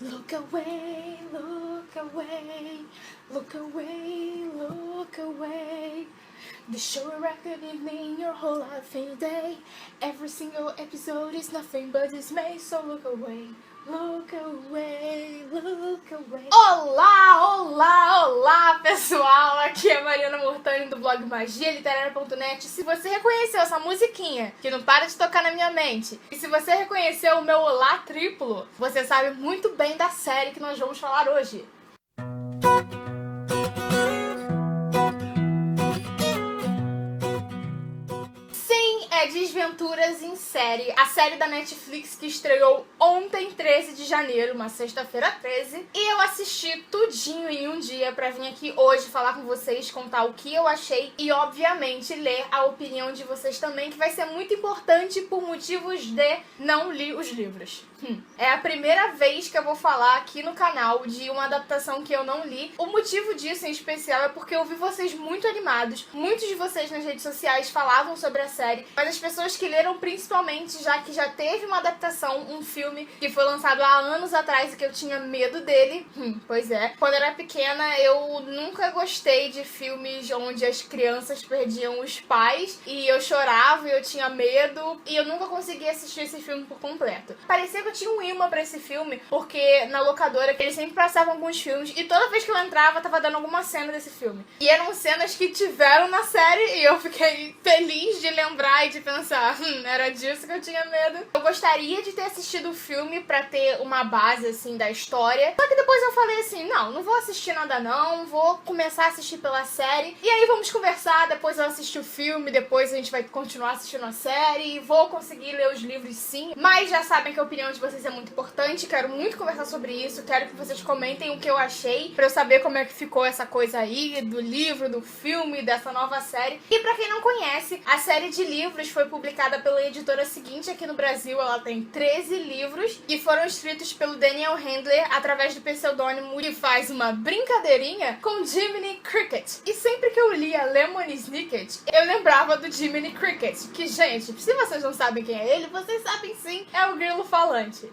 Look away, look away, look away, look away. The show a record evening, your whole life in a day. Every single episode is nothing but dismay, so look away. Look away, look away. Olá, olá, olá, pessoal! Aqui é a Mariana Mortani do blog magialiterária.net. Se você reconheceu essa musiquinha que não para de tocar na minha mente, e se você reconheceu o meu olá triplo, você sabe muito bem da série que nós vamos falar hoje. Desventuras em Série, a série da Netflix que estreou ontem, 13 de janeiro, uma sexta-feira 13, e eu assisti tudinho em um dia pra vir aqui hoje falar com vocês, contar o que eu achei e, obviamente, ler a opinião de vocês também, que vai ser muito importante por motivos de não li os livros. É a primeira vez que eu vou falar aqui no canal de uma adaptação que eu não li. O motivo disso em especial é porque eu vi vocês muito animados. Muitos de vocês nas redes sociais falavam sobre a série, mas as pessoas que leram principalmente, já que já teve uma adaptação, um filme que foi lançado há anos atrás e que eu tinha medo dele. Pois é. Quando eu era pequena, eu nunca gostei de filmes onde as crianças perdiam os pais e eu chorava e eu tinha medo e eu nunca conseguia assistir esse filme por completo. Parecia que eu tinha um imã pra esse filme, porque na locadora eles sempre passavam alguns filmes e toda vez que eu entrava tava dando alguma cena desse filme. E eram cenas que tiveram na série e eu fiquei feliz de lembrar e de pensar, era disso que eu tinha medo. Eu gostaria de ter assistido o filme pra ter uma base, assim, da história. Só que depois eu falei assim, não vou assistir nada não, vou começar a assistir pela série. E aí vamos conversar, depois eu assisti o filme, depois a gente vai continuar assistindo a série. E vou conseguir ler os livros sim. Mas já sabem que a opinião de vocês é muito importante, quero muito conversar sobre isso, quero que vocês comentem o que eu achei, pra eu saber como é que ficou essa coisa aí, do livro, do filme, dessa nova série. E pra quem não conhece, a série de livros foi publicada pela editora seguinte aqui no Brasil, ela tem 13 livros, e foram escritos pelo Daniel Handler, através do pseudônimo que faz uma brincadeirinha com Jiminy Cricket. E sempre que eu lia Lemony Snicket, eu lembrava do Jiminy Cricket, que, gente, se vocês não sabem quem é ele, vocês sabem sim, é o grilo falante.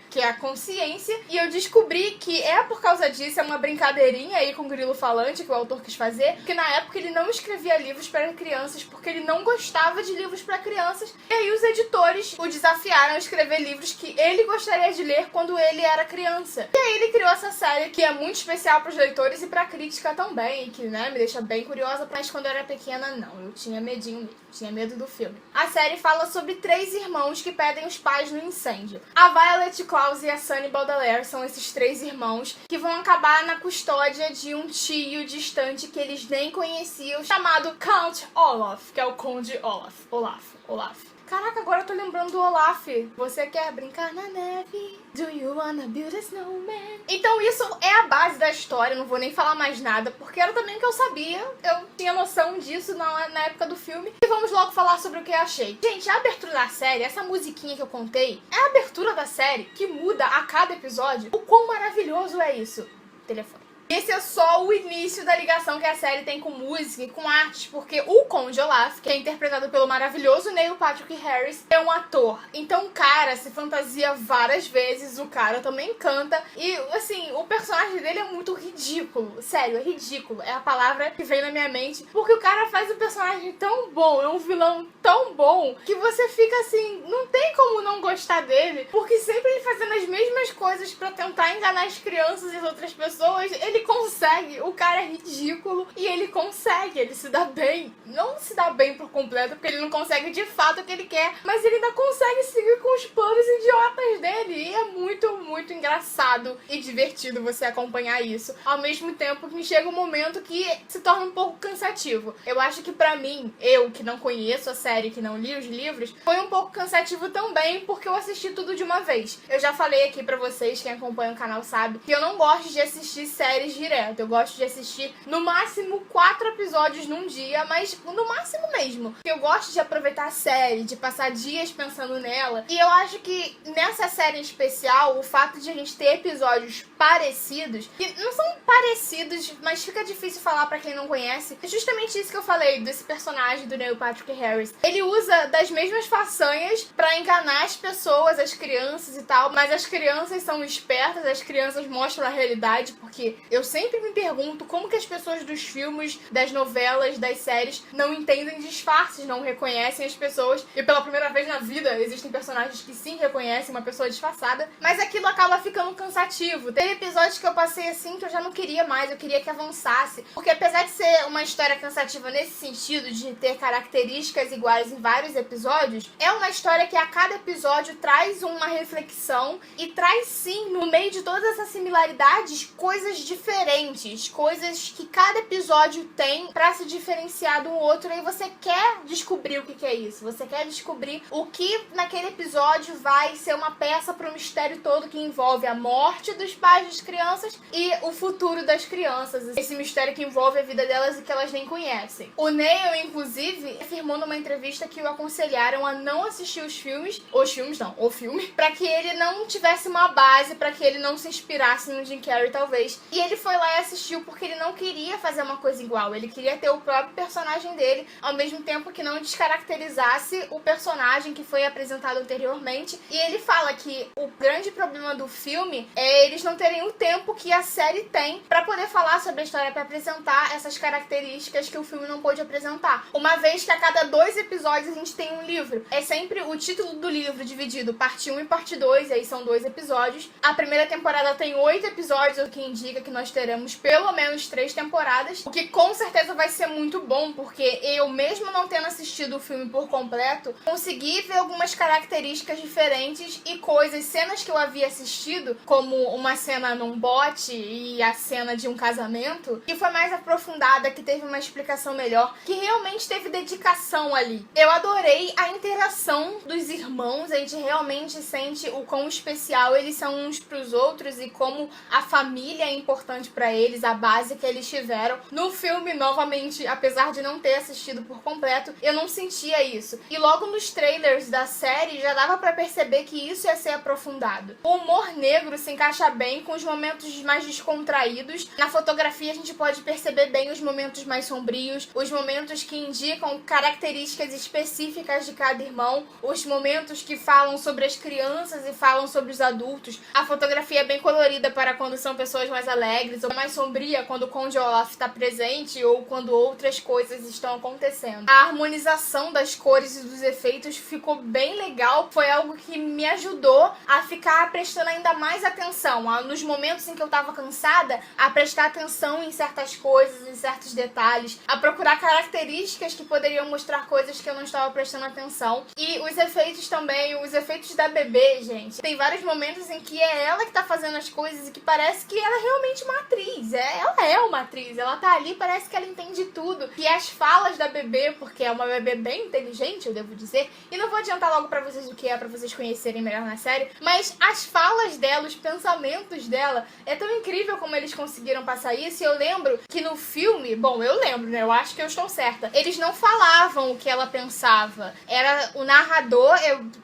Que é a consciência, e eu descobri que por causa disso, é uma brincadeirinha aí com o grilo falante que o autor quis fazer, que na época ele não escrevia livros para crianças porque ele não gostava de livros para crianças, e aí os editores o desafiaram a escrever livros que ele gostaria de ler quando ele era criança. E aí ele criou essa série que é muito especial para os leitores e para a crítica também, que, me deixa bem curiosa, mas quando eu era pequena, não, eu tinha medinho mesmo, tinha medo do filme. A série fala sobre 3 irmãos que perdem os pais no incêndio. A Violet, Klaus e a Sunny Baudelaire são esses 3 irmãos que vão acabar na custódia de um tio distante que eles nem conheciam, chamado Count Olaf, que é o Conde Olaf. Caraca, agora eu tô lembrando do Olaf. Você quer brincar na neve? Do you wanna build a snowman? Então isso é a base da história, não vou nem falar mais nada, porque era também o que eu sabia. Eu tinha noção disso na época do filme. E vamos logo falar sobre o que eu achei. Gente, a abertura da série, essa musiquinha que eu contei, é a abertura da série que muda a cada episódio. O quão maravilhoso é isso? Telefone. Esse é só o início da ligação que a série tem com música e com artes, porque o Conde Olaf, que é interpretado pelo maravilhoso Neil Patrick Harris, é um ator. Então o cara se fantasia várias vezes, o cara também canta, e assim, o personagem dele é muito ridículo. Sério, é ridículo, é a palavra que vem na minha mente, porque o cara faz um personagem tão bom, é um vilão tão bom, que você fica assim, não tem como não gostar dele, porque sempre ele fazendo as mesmas coisas pra tentar enganar as crianças e as outras pessoas, ele consegue, o cara é ridículo e ele consegue, ele se dá bem, não se dá bem por completo porque ele não consegue de fato o que ele quer, mas ele ainda consegue seguir com os planos idiotas dele e é muito, muito engraçado e divertido você acompanhar isso, ao mesmo tempo que chega um momento que se torna um pouco cansativo. Eu acho que pra mim, eu que não conheço a série, que não li os livros, foi um pouco cansativo também porque eu assisti tudo de uma vez. Eu já falei aqui pra vocês, quem acompanha o canal sabe, que eu não gosto de assistir séries séries direto. Eu gosto de assistir no máximo 4 episódios num dia, mas no máximo mesmo. Eu gosto de aproveitar a série, de passar dias pensando nela. E eu acho que nessa série em especial, o fato de a gente ter episódios parecidos, que não são parecidos, mas fica difícil falar pra quem não conhece, é justamente isso que eu falei desse personagem do Neil Patrick Harris. Ele usa das mesmas façanhas pra enganar as pessoas, as crianças e tal, mas as crianças são espertas, as crianças mostram a realidade, porque eu sempre me pergunto como que as pessoas dos filmes, das novelas, das séries não entendem disfarces, não reconhecem as pessoas, e pela primeira vez na vida existem personagens que sim reconhecem uma pessoa disfarçada, mas aquilo acaba ficando cansativo. Teve episódios que eu passei assim que eu já não queria mais, eu queria que avançasse, porque apesar de ser uma história cansativa nesse sentido, de ter características iguais em vários episódios, é uma história que a cada episódio traz uma reflexão e traz sim, no meio de todas essas similaridades, coisas diferentes, coisas que cada episódio tem pra se diferenciar do outro, e você quer descobrir o que é isso, você quer descobrir o que naquele episódio vai ser uma peça pro mistério todo que envolve a morte dos pais das crianças e o futuro das crianças, esse mistério que envolve a vida delas e que elas nem conhecem. O Neil, inclusive, afirmou numa entrevista que o aconselharam a não assistir o filme, pra que ele não tivesse uma base, pra que ele não se inspirasse no Jim Carrey, talvez. E ele foi lá e assistiu porque ele não queria fazer uma coisa igual, ele queria ter o próprio personagem dele, ao mesmo tempo que não descaracterizasse o personagem que foi apresentado anteriormente. E ele fala que o grande problema do filme é eles não terem o tempo que a série tem pra poder falar sobre a história, pra apresentar essas características que o filme não pôde apresentar. Uma vez que a cada 2 episódios a gente tem um livro. É sempre o título do livro dividido parte 1 e parte 2, e aí são 2 episódios. A primeira temporada tem 8 episódios, o que indica que nós teremos pelo menos 3 temporadas, o que com certeza vai ser muito bom, porque eu, mesmo não tendo assistido o filme por completo, consegui ver algumas características diferentes e coisas, cenas que eu havia assistido, como uma cena num bote e a cena de um casamento, que foi mais aprofundada, que teve uma explicação melhor, que realmente teve dedicação ali. Eu adorei a interação dos irmãos, a gente realmente sente o quão especial eles são uns pros outros e como a família é importante pra eles, a base que eles tiveram. No filme, novamente, apesar de não ter assistido por completo, eu não sentia isso. E logo nos trailers da série já dava pra perceber que isso ia ser aprofundado. O humor negro se encaixa bem com os momentos mais descontraídos. Na fotografia a gente pode perceber bem os momentos mais sombrios, os momentos que indicam características específicas de cada irmão, os momentos que falam sobre as crianças e falam sobre os adultos. A fotografia é bem colorida para quando são pessoas mais alegres, ou mais sombria quando o Conde Olaf está presente ou quando outras coisas estão acontecendo. A harmonização das cores e dos efeitos ficou bem legal, foi algo que me ajudou a ficar prestando ainda mais atenção, nos momentos em que eu tava cansada, a prestar atenção em certas coisas, em certos detalhes, a procurar características que poderiam mostrar coisas que eu não estava prestando atenção. E os efeitos também, os efeitos da bebê, gente. Tem vários momentos em que é ela que tá fazendo as coisas e que parece que ela é realmente uma atriz. Ela é uma atriz, ela tá ali, parece que ela entende tudo. E as falas da bebê, porque é uma bebê bem inteligente, eu devo dizer, e não vou adiantar logo pra vocês o que é, pra vocês conhecerem melhor na série, mas as falas dela, os pensamentos dela, é tão incrível como eles conseguiram passar isso. E eu lembro que no filme, bom, eu lembro, né, eu acho que eu estou certa, eles não falavam o que ela pensava, era o narrador,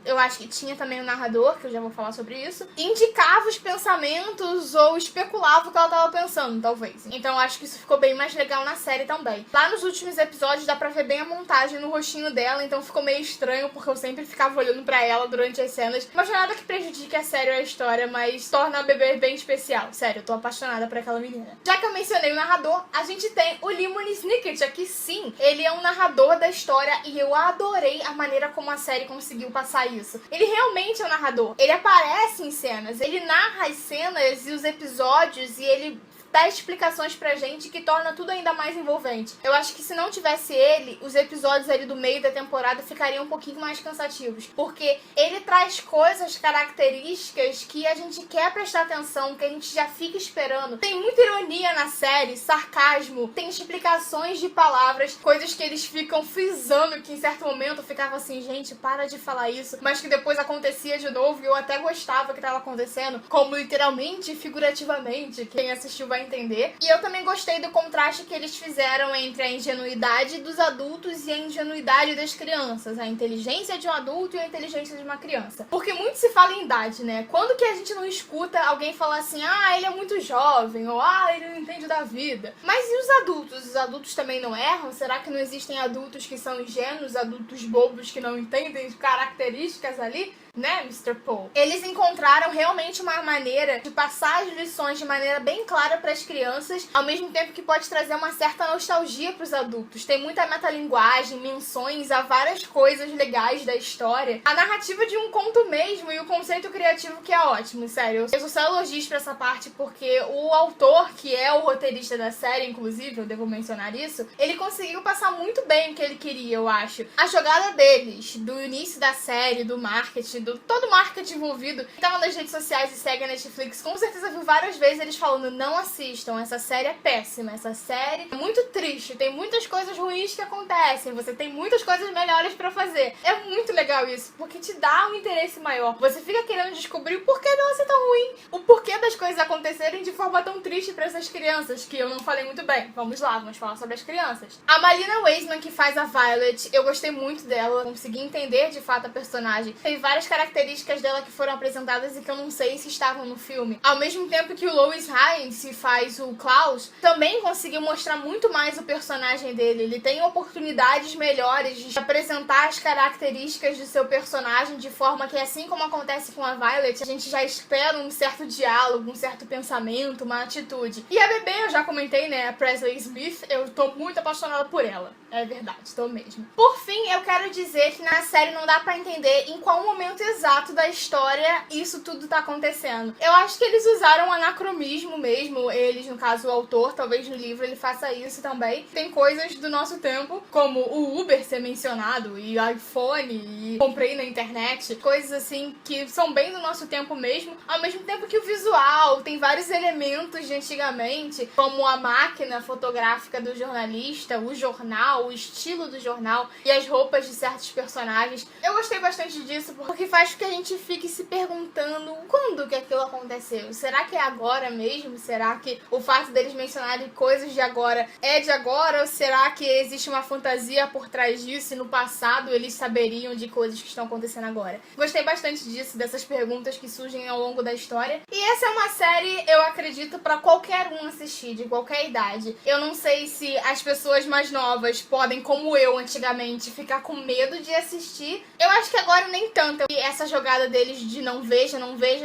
eu acho que tinha também o narrador, que eu já vou falar sobre isso, indicava os pensamentos ou especulava o que ela tava pensando, talvez. Então eu acho que isso ficou bem mais legal na série também. Lá nos últimos episódios dá pra ver bem a montagem no rostinho dela, então ficou meio estranho, porque eu sempre ficava olhando pra ela durante as cenas. Mas não é nada que prejudique a série ou a história, mas torna a bebê bem especial. Sério, eu tô apaixonada por aquela menina. Já que eu mencionei o narrador, a gente tem o Lemony Snicket aqui, sim. Ele é um narrador da história e eu adorei a maneira como a série conseguiu passar isso. Ele realmente é um narrador. Ele aparece em cenas, ele narra as cenas e os episódios e ele dá explicações pra gente que torna tudo ainda mais envolvente. Eu acho que se não tivesse ele, os episódios ali do meio da temporada ficariam um pouquinho mais cansativos, porque ele traz coisas, características que a gente quer prestar atenção, que a gente já fica esperando. Tem muita ironia na série, sarcasmo, tem explicações de palavras, coisas que eles ficam frisando, que em certo momento eu ficava assim, gente, para de falar isso, mas que depois acontecia de novo e eu até gostava que tava acontecendo, como literalmente e figurativamente. Quem assistiu vai entender. E eu também gostei do contraste que eles fizeram entre a ingenuidade dos adultos e a ingenuidade das crianças, a inteligência de um adulto e a inteligência de uma criança. Porque muito se fala em idade, né? Quando que a gente não escuta alguém falar assim, ah, ele é muito jovem, ou ah, ele não entende da vida. Mas e os adultos? Os adultos também não erram? Será que não existem adultos que são ingênuos, adultos bobos que não entendem características ali? Né, Mr. Paul? Eles encontraram realmente uma maneira de passar as lições de maneira bem clara para as crianças, ao mesmo tempo que pode trazer uma certa nostalgia para os adultos. Tem muita metalinguagem, menções a várias coisas legais da história. A narrativa de um conto mesmo e o conceito criativo que é ótimo, sério. Eu sou só elogios pra essa parte porque o autor, que é o roteirista da série, inclusive, eu devo mencionar isso, ele conseguiu passar muito bem o que ele queria, eu acho. A jogada deles, do início da série, do marketing, todo o marketing envolvido, que tava nas redes sociais e segue a Netflix, com certeza viu várias vezes eles falando, não assistam, essa série é péssima, essa série é muito triste, tem muitas coisas ruins que acontecem, você tem muitas coisas melhores pra fazer. É muito legal isso, porque te dá um interesse maior. Você fica querendo descobrir o porquê dela ser tão ruim, o porquê das coisas acontecerem de forma tão triste pra essas crianças, que eu não falei muito bem. Vamos lá, vamos falar sobre as crianças. A Malina Weisman, que faz a Violet, eu gostei muito dela, consegui entender de fato a personagem. Tem várias características dela que foram apresentadas e que eu não sei se estavam no filme. Ao mesmo tempo que o Louis Hines, que faz o Klaus, também conseguiu mostrar muito mais o personagem dele. Ele tem oportunidades melhores de apresentar as características do seu personagem de forma que, assim como acontece com a Violet, a gente já espera um certo diálogo, um certo pensamento, uma atitude. E a bebê, eu já comentei, né, a Presley Smith, eu tô muito apaixonada por ela. É verdade, tô mesmo. Por fim, eu quero dizer que na série não dá pra entender em qual momento exato da história isso tudo tá acontecendo. Eu acho que eles usaram anacronismo mesmo, eles, no caso o autor, talvez no livro ele faça isso também. Tem coisas do nosso tempo, como o Uber ser mencionado, e iPhone, e comprei na internet, coisas assim que são bem do nosso tempo mesmo, ao mesmo tempo que o visual tem vários elementos de antigamente, como a máquina fotográfica do jornalista, o jornal, o estilo do jornal e as roupas de certos personagens. Eu gostei bastante disso porque faz com que a gente fique se perguntando quando que aquilo aconteceu. Será que é agora mesmo? Será que o fato deles mencionarem coisas de agora é de agora? Ou será que existe uma fantasia por trás disso e no passado eles saberiam de coisas que estão acontecendo agora? Gostei bastante disso, dessas perguntas que surgem ao longo da história. E essa é uma série, eu acredito, pra qualquer um assistir, de qualquer idade. Eu não sei se as pessoas mais novas podem, como eu antigamente, ficar com medo de assistir. Eu acho que agora nem tanto. E essa jogada deles de não veja,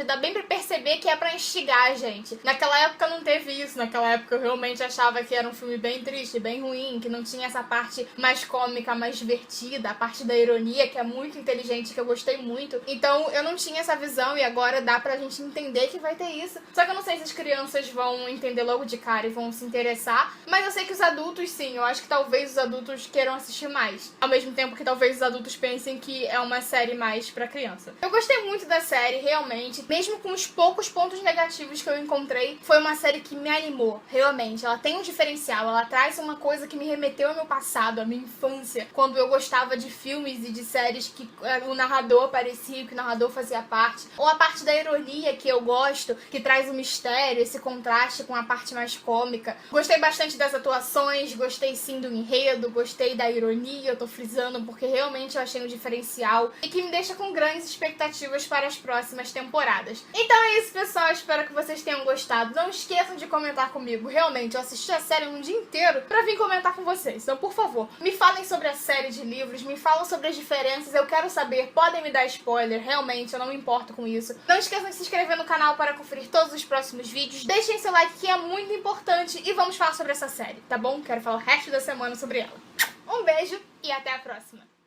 dá bem pra perceber que é pra instigar a gente. Naquela época não teve isso. Naquela época eu realmente achava que era um filme bem triste, bem ruim, que não tinha essa parte mais cômica, mais divertida, a parte da ironia, que é muito inteligente, que eu gostei muito. Então eu não tinha essa visão e agora dá pra gente entender que vai ter isso. Só que eu não sei se as crianças vão entender logo de cara e vão se interessar, mas eu sei que os adultos sim, eu acho que talvez os adultos queiram assistir mais. Ao mesmo tempo que talvez os adultos pensem que é uma série mais pra criança. Eu gostei muito da série, realmente, mesmo com os poucos pontos negativos que eu encontrei, foi uma série que me animou, realmente. Ela tem um diferencial, ela traz uma coisa que me remeteu ao meu passado, à minha infância, quando eu gostava de filmes e de séries que o narrador aparecia, que o narrador fazia parte, ou a parte da ironia que eu gosto, que traz o mistério, esse contraste com a parte mais cômica. Gostei bastante das atuações, gostei sim do enredo, gostei da ironia, eu tô frisando porque realmente eu achei um diferencial e que me deixa com grandes expectativas para as próximas temporadas. Então é isso, pessoal, espero que vocês tenham gostado. Não esqueçam de comentar comigo, realmente, eu assisti a série um dia inteiro pra vir comentar com vocês, então por favor, me falem sobre a série de livros, me falam sobre as diferenças, eu quero saber, podem me dar spoiler, realmente, eu não me importo com isso. Não esqueçam de se inscrever no canal para conferir todos os próximos vídeos, deixem seu like que é muito importante e vamos falar sobre essa série, tá bom? Quero falar o resto da semana sobre ela. Um beijo e até a próxima!